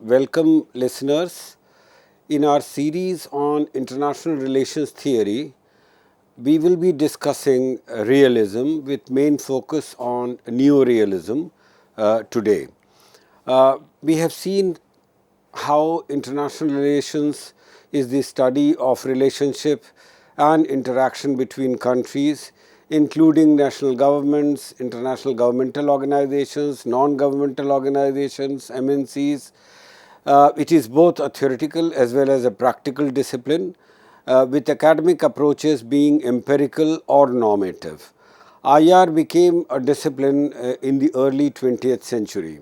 welcome listeners. In our series on international relations theory, we will be discussing realism with main focus on neorealism today. We have seen how international relations is the study of relationship and interaction between countries, including national governments, international governmental organizations, non-governmental organizations, MNCs. It is both a theoretical as well as a practical discipline, with academic approaches being empirical or normative. IR became a discipline in the early 20th century.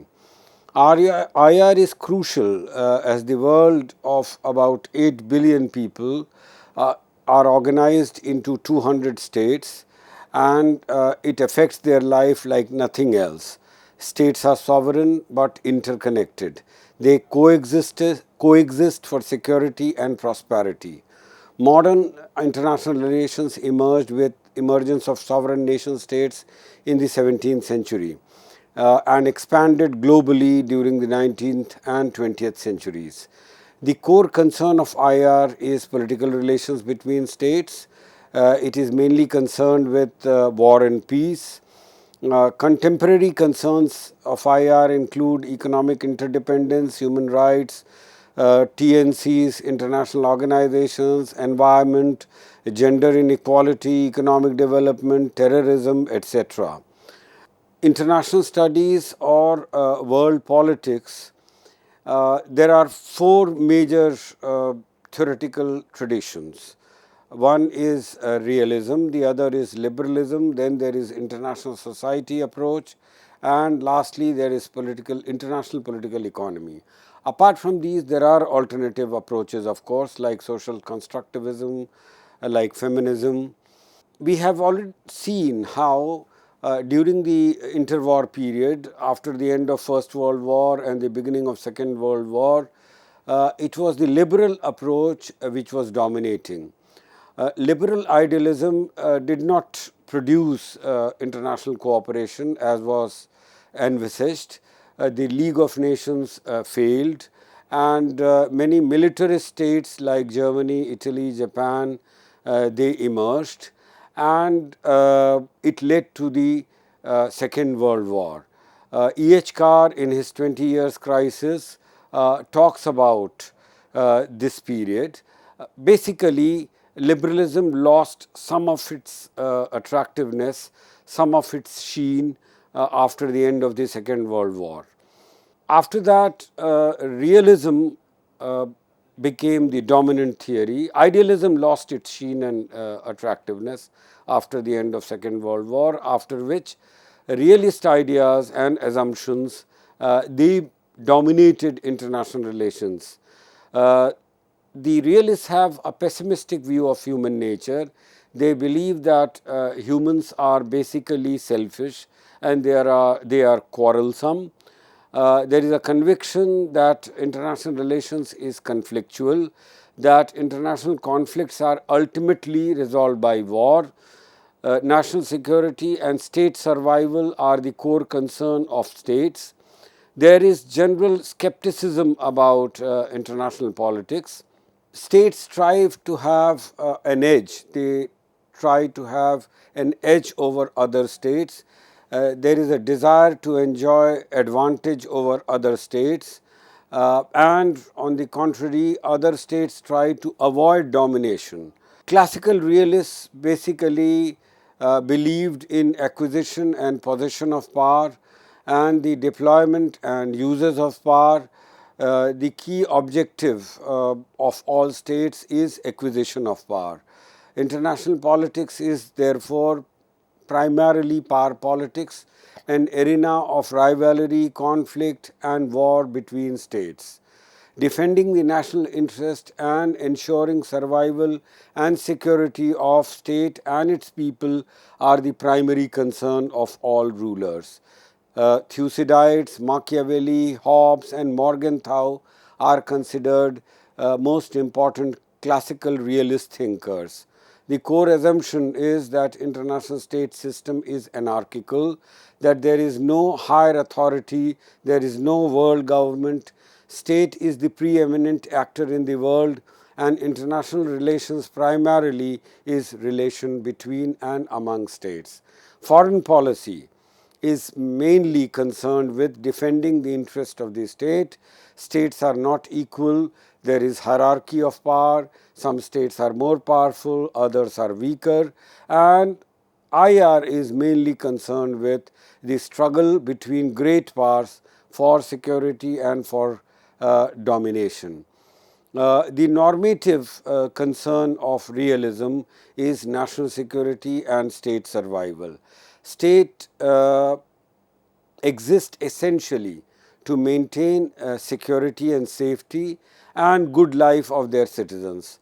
IR is crucial as the world of about 8 billion people are organized into 200 states, and it affects their life like nothing else. States are sovereign but interconnected. They coexist for security and prosperity. Modern international relations emerged with emergence of sovereign nation states in the 17th century and expanded globally during the 19th and 20th centuries. The core concern of IR is political relations between states. It is mainly concerned with war and peace. Contemporary concerns of IR include economic interdependence, human rights, TNCs, international organizations, environment, gender inequality, economic development, terrorism, etc. International studies or world politics, there are four major theoretical traditions. One is realism, the other is liberalism, then there is international society approach, and lastly there is international political economy. Apart from these, there are alternative approaches, of course, like social constructivism, like feminism. We have already seen how during the interwar period, after the end of First World War and the beginning of Second World War, it was the liberal approach which was dominating. Liberal idealism did not produce international cooperation as was envisaged. The League of Nations failed, and many militarist states like Germany, Italy, Japan, they emerged, and it led to the Second World War. E.H. Carr, in his 20 years crisis, talks about this period. Basically, liberalism lost some of its attractiveness, some of its sheen after the end of the Second World War. After that, realism became the dominant theory. Idealism lost its sheen and attractiveness after the end of Second World War, after which realist ideas and assumptions, they dominated international relations. The realists have a pessimistic view of human nature. They believe that humans are basically selfish and they are quarrelsome. There is a conviction that international relations is conflictual, that international conflicts are ultimately resolved by war. National security and state survival are the core concern of states. There is general skepticism about international politics. States strive to have an edge. They try to have an edge over other states. There is a desire to enjoy advantage over other states, and on the contrary, other states try to avoid domination. Classical realists basically believed in acquisition and possession of power and the deployment and uses of power. The key objective of all states is acquisition of power. International politics is therefore primarily power politics, an arena of rivalry, conflict, and war between states. Defending the national interest and ensuring survival and security of state and its people are the primary concern of all rulers. Thucydides, Machiavelli, Hobbes, and Morgenthau are considered most important classical realist thinkers. The core assumption is that international state system is anarchical, that there is no higher authority, there is no world government, State is the preeminent actor in the world, and international relations primarily is relation between and among states. Foreign policy is mainly concerned with defending the interest of the state. States are not equal. There is hierarchy of power. Some states are more powerful, others are weaker, and IR is mainly concerned with the struggle between great powers for security and for domination. The normative concern of realism is national security and state survival. State exist essentially to maintain security and safety and good life of their citizens.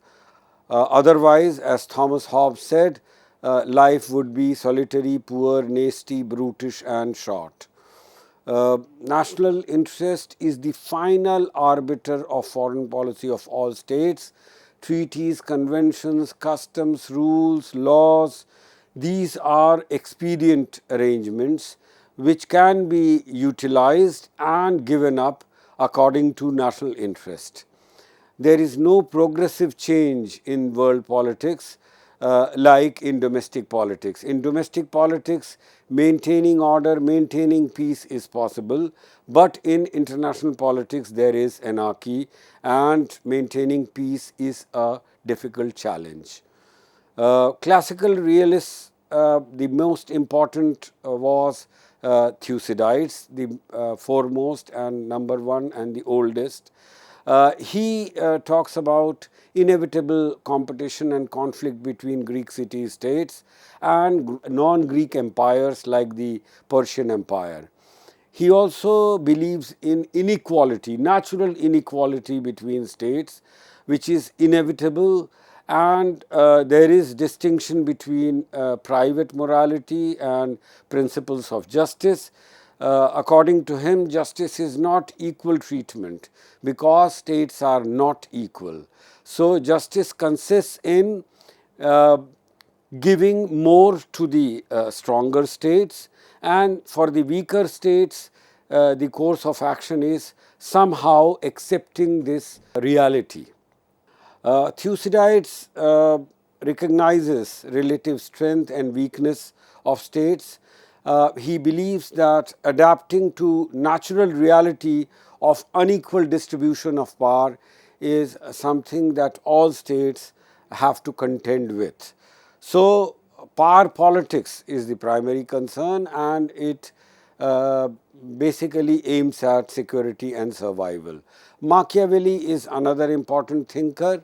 Otherwise, as Thomas Hobbes said, life would be solitary, poor, nasty, brutish, and short. National interest is the final arbiter of foreign policy of all states. Treaties, conventions, customs, rules, laws, these are expedient arrangements which can be utilized and given up according to national interest. There is no progressive change in world politics like in domestic politics. In domestic politics, maintaining order, maintaining peace is possible, but in international politics there is anarchy and maintaining peace is a difficult challenge. Classical realists, the most important was Thucydides, the foremost and number one and the oldest. He talks about inevitable competition and conflict between Greek city-states and non-Greek empires like the Persian Empire. He also believes in inequality, natural inequality between states, which is inevitable, and there is distinction between private morality and principles of justice. According to him, justice is not equal treatment because states are not equal. So, justice consists in giving more to the stronger states, and for the weaker states, the course of action is somehow accepting this reality. Thucydides recognizes relative strength and weakness of states. He believes that adapting to natural reality of unequal distribution of power is something that all states have to contend with. So, power politics is the primary concern, and it basically aims at security and survival. Machiavelli is another important thinker.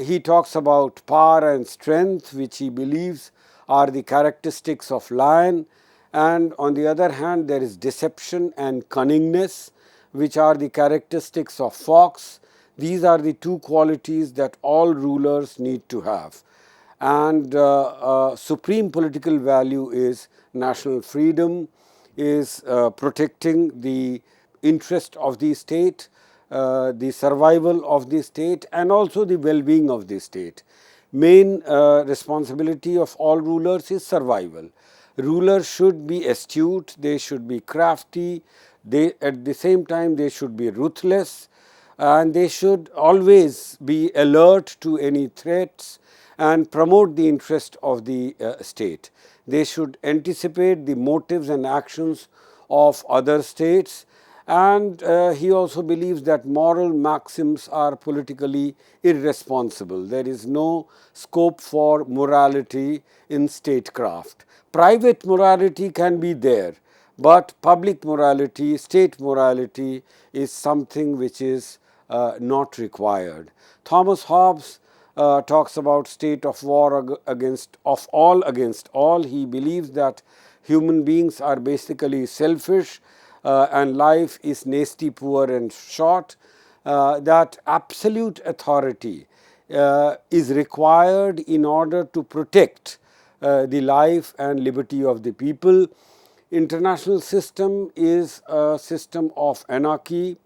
He talks about power and strength, which he believes are the characteristics of lion, and on the other hand there is deception and cunningness, which are the characteristics of fox. These are the two qualities that all rulers need to have. And supreme political value is national freedom, is protecting the interest of the state, the survival of the state, and also the well-being of the state. Main responsibility of all rulers is survival. Rulers should be astute, they should be crafty, at the same time they should be ruthless, and they should always be alert to any threats and promote the interest of the state. They should anticipate the motives and actions of other states, and he also believes that moral maxims are politically irresponsible. There is no scope for morality in statecraft. Private morality can be there, but public morality, state morality is something which is not required. Thomas Hobbes talks about state of war against all. He believes that human beings are basically selfish and life is nasty, poor and short. That absolute authority is required in order to protect the life and liberty of the people. International system is a system of anarchy.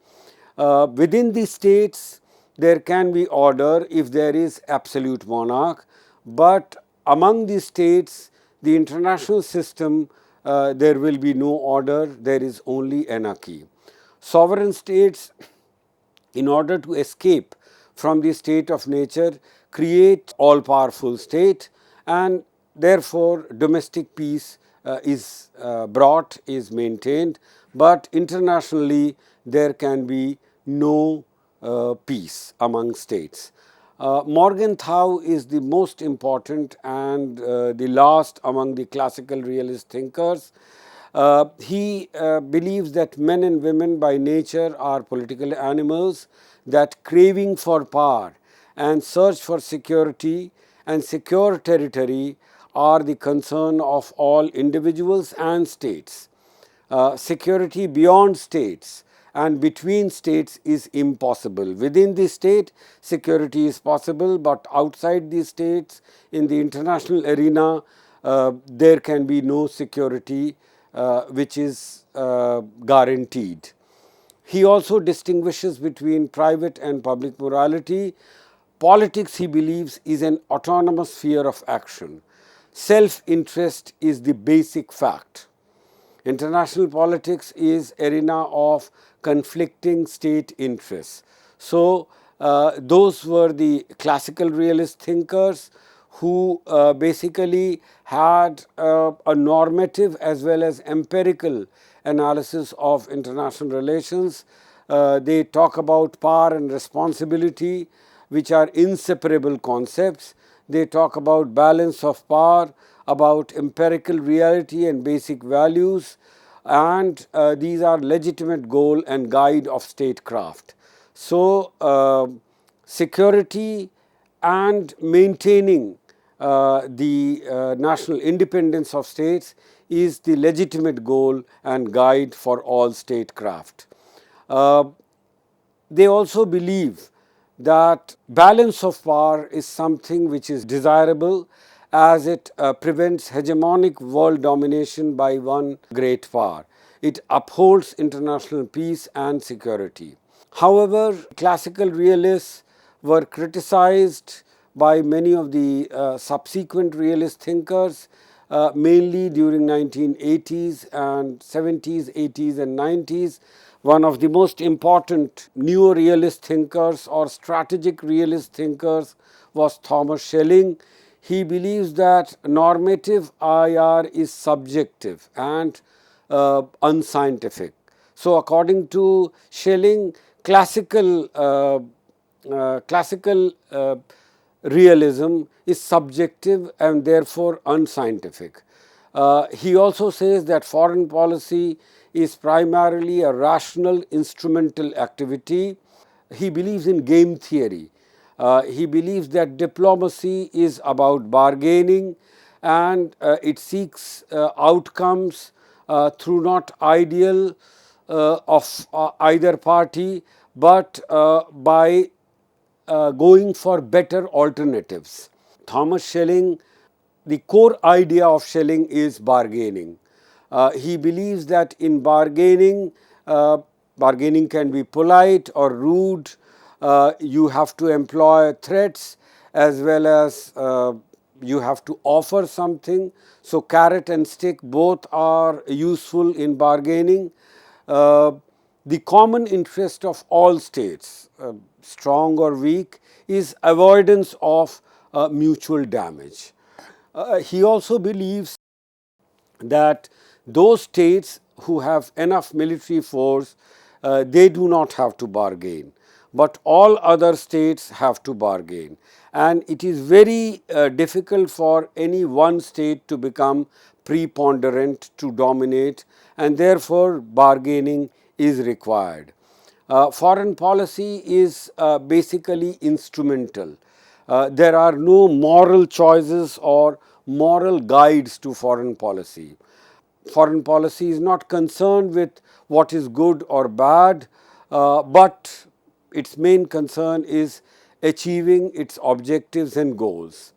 Within the states, there can be order if there is absolute monarch, but among the states, the international system, there will be no order, there is only anarchy. Sovereign states in order to escape from the state of nature, create all-powerful state, and therefore domestic peace is brought, is maintained, but internationally there can be no peace among states. Morgenthau is the most important and the last among the classical realist thinkers. He believes that men and women by nature are political animals, that craving for power and search for security and secure territory are the concern of all individuals and states. Security beyond states and between states is impossible. Within the state, security is possible, but outside the states, in the international arena, there can be no security which is guaranteed. He also distinguishes between private and public morality. Politics, he believes, is an autonomous sphere of action. Self-interest is the basic fact. International politics is arena of conflicting state interests. So, those were the classical realist thinkers who basically had a normative as well as empirical analysis of international relations. They talk about power and responsibility, which are inseparable concepts. They talk about balance of power, about empirical reality and basic values, and these are legitimate goal and guide of statecraft. So, security and maintaining the national independence of states is the legitimate goal and guide for all statecraft. They also believe that balance of power is something which is desirable as it prevents hegemonic world domination by one great power. It upholds international peace and security. However, classical realists were criticized by many of the subsequent realist thinkers, mainly during 1980s and 70s, 80s and 90s. One of the most important neorealist thinkers or strategic realist thinkers was Thomas Schelling. He believes that normative IR is subjective and unscientific. So, according to Schelling, classical realism is subjective and therefore unscientific. He also says that foreign policy is primarily a rational instrumental activity. He believes in game theory. He believes that diplomacy is about bargaining and it seeks outcomes through not ideal of either party, but by going for better alternatives. Thomas Schelling, the core idea of Schelling is bargaining. He believes that in bargaining, bargaining can be polite or rude. You have to employ threats as well as you have to offer something. So, carrot and stick both are useful in bargaining. The common interest of all states, strong or weak, is avoidance of mutual damage. He also believes that those states who have enough military force, they do not have to bargain, but all other states have to bargain. And it is very difficult for any one state to become preponderant, to dominate, and therefore bargaining is required. Foreign policy is basically instrumental. There are no moral choices or moral guides to foreign policy. Foreign policy is not concerned with what is good or bad, but its main concern is achieving its objectives and goals.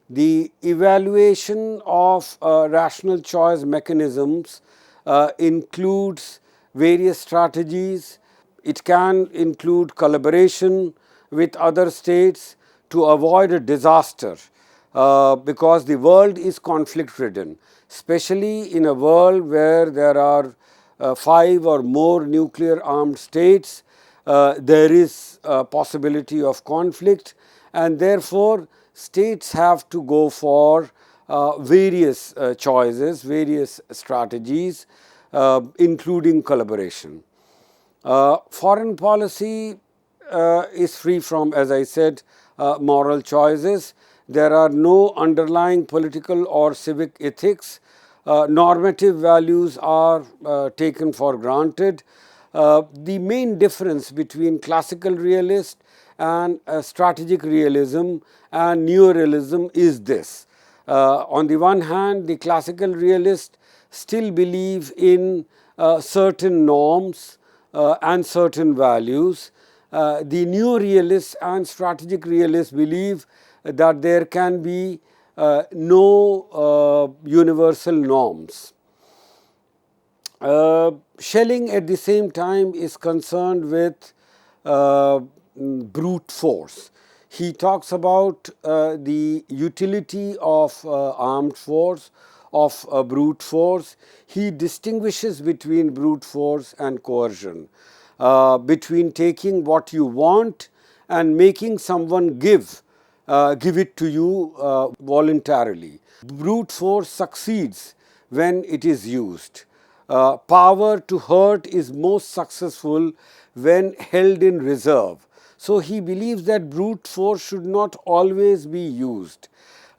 The evaluation of rational choice mechanisms includes various strategies. It can include collaboration with other states to avoid a disaster because the world is conflict ridden, especially in a world where there are 5 or more nuclear armed states. there is a possibility of conflict, and therefore states have to go for various choices, various strategies, including collaboration. Foreign policy is free from, as I said, moral choices. There are no underlying political or civic ethics. Normative values are taken for granted. The main difference between classical realist and strategic realism and neorealism is this. On the one hand, the classical realists still believe in certain norms and certain values. The neorealists and strategic realists believe that there can be no universal norms. Schelling at the same time is concerned with brute force. He talks about the utility of armed force, of brute force. He distinguishes between brute force and coercion, between taking what you want and making someone give it to you voluntarily. Brute force succeeds when it is used. Power to hurt is most successful when held in reserve. So he believes that brute force should not always be used.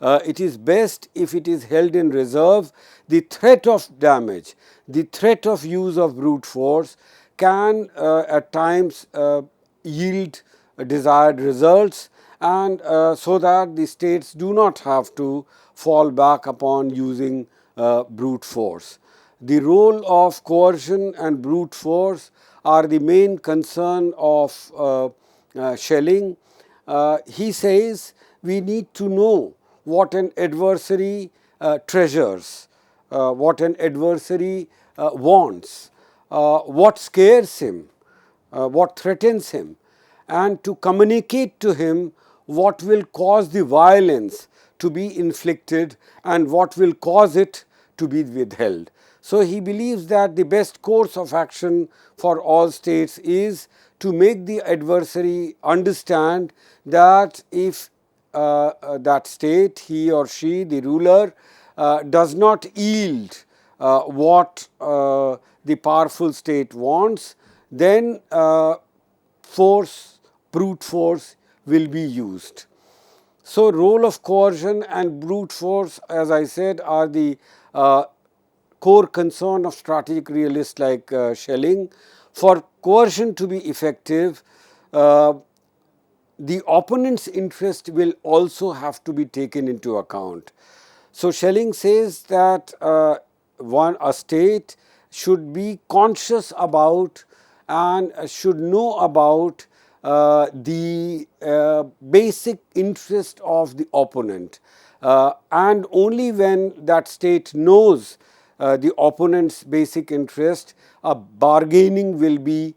It is best if it is held in reserve. The threat of damage, the threat of use of brute force can at times yield desired results, and so that the states do not have to fall back upon using brute force. The role of coercion and brute force are the main concern of Schelling. He says we need to know what an adversary treasures, what an adversary wants, what scares him, what threatens him, and to communicate to him what will cause the violence to be inflicted and what will cause it to be withheld. So he believes that the best course of action for all states is to make the adversary understand that if that state, he or she, the ruler, does not yield what the powerful state wants, then force, brute force will be used. So role of coercion and brute force, as I said, are the core concern of strategic realists like Schelling. For coercion to be effective, the opponent's interest will also have to be taken into account. So Schelling says that a state should be conscious about and should know about the basic interest of the opponent, and only when that state knows the opponent's basic interest, bargaining will be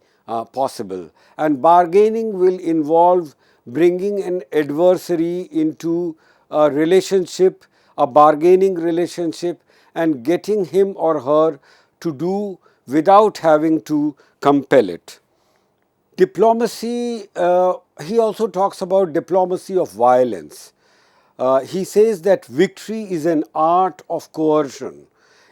possible, and bargaining will involve bringing an adversary into a relationship, a bargaining relationship, and getting him or her to do without having to compel it. Diplomacy, he also talks about diplomacy of violence. He says that victory is an art of coercion,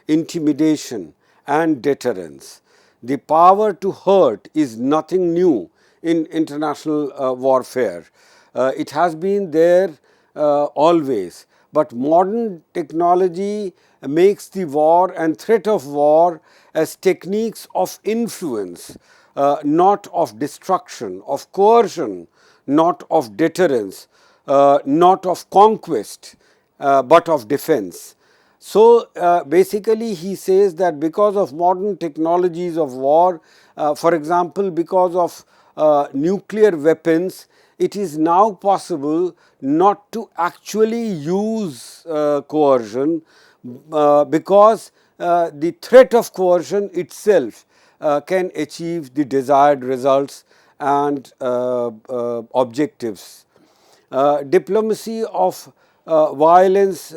intimidation, and deterrence. The power to hurt is nothing new in international warfare. It has been there always, but modern technology makes the war and threat of war as techniques of influence, not of destruction, of coercion, not of deterrence, not of conquest, but of defense. So basically he says that because of modern technologies of war, for example, because of nuclear weapons, it is now possible not to actually use coercion, because the threat of coercion itself can achieve the desired results and objectives. Diplomacy of violence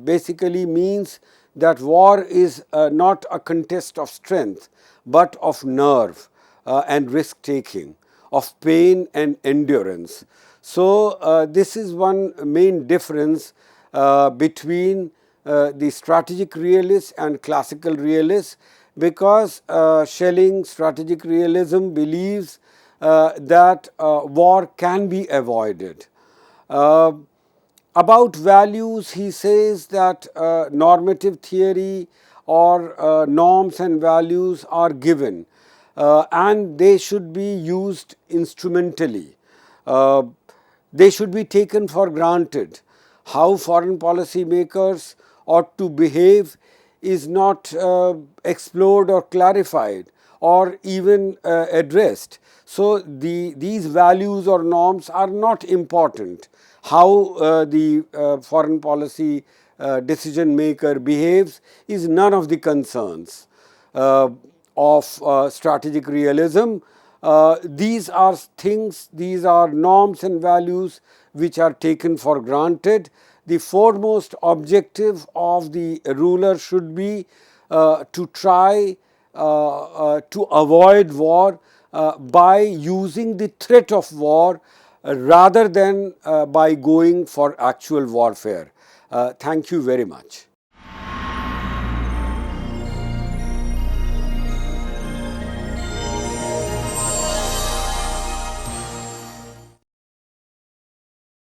basically means that war is not a contest of strength, but of nerve and risk taking. of pain and endurance. So, this is one main difference between the strategic realist and classical realist, because Schelling strategic realism believes that war can be avoided. Uh, about values, he says that normative theory or norms and values are given and they should be used instrumentally. Uh, they should be taken for granted. How foreign policy makers ought to behave is not explored or clarified or even addressed. So, these values or norms are not important. How the foreign policy decision maker behaves is none of the concerns of strategic realism. These are things, these are norms and values which are taken for granted. The foremost objective of the ruler should be to try to avoid war by using the threat of war rather than by going for actual warfare. Thank you very much.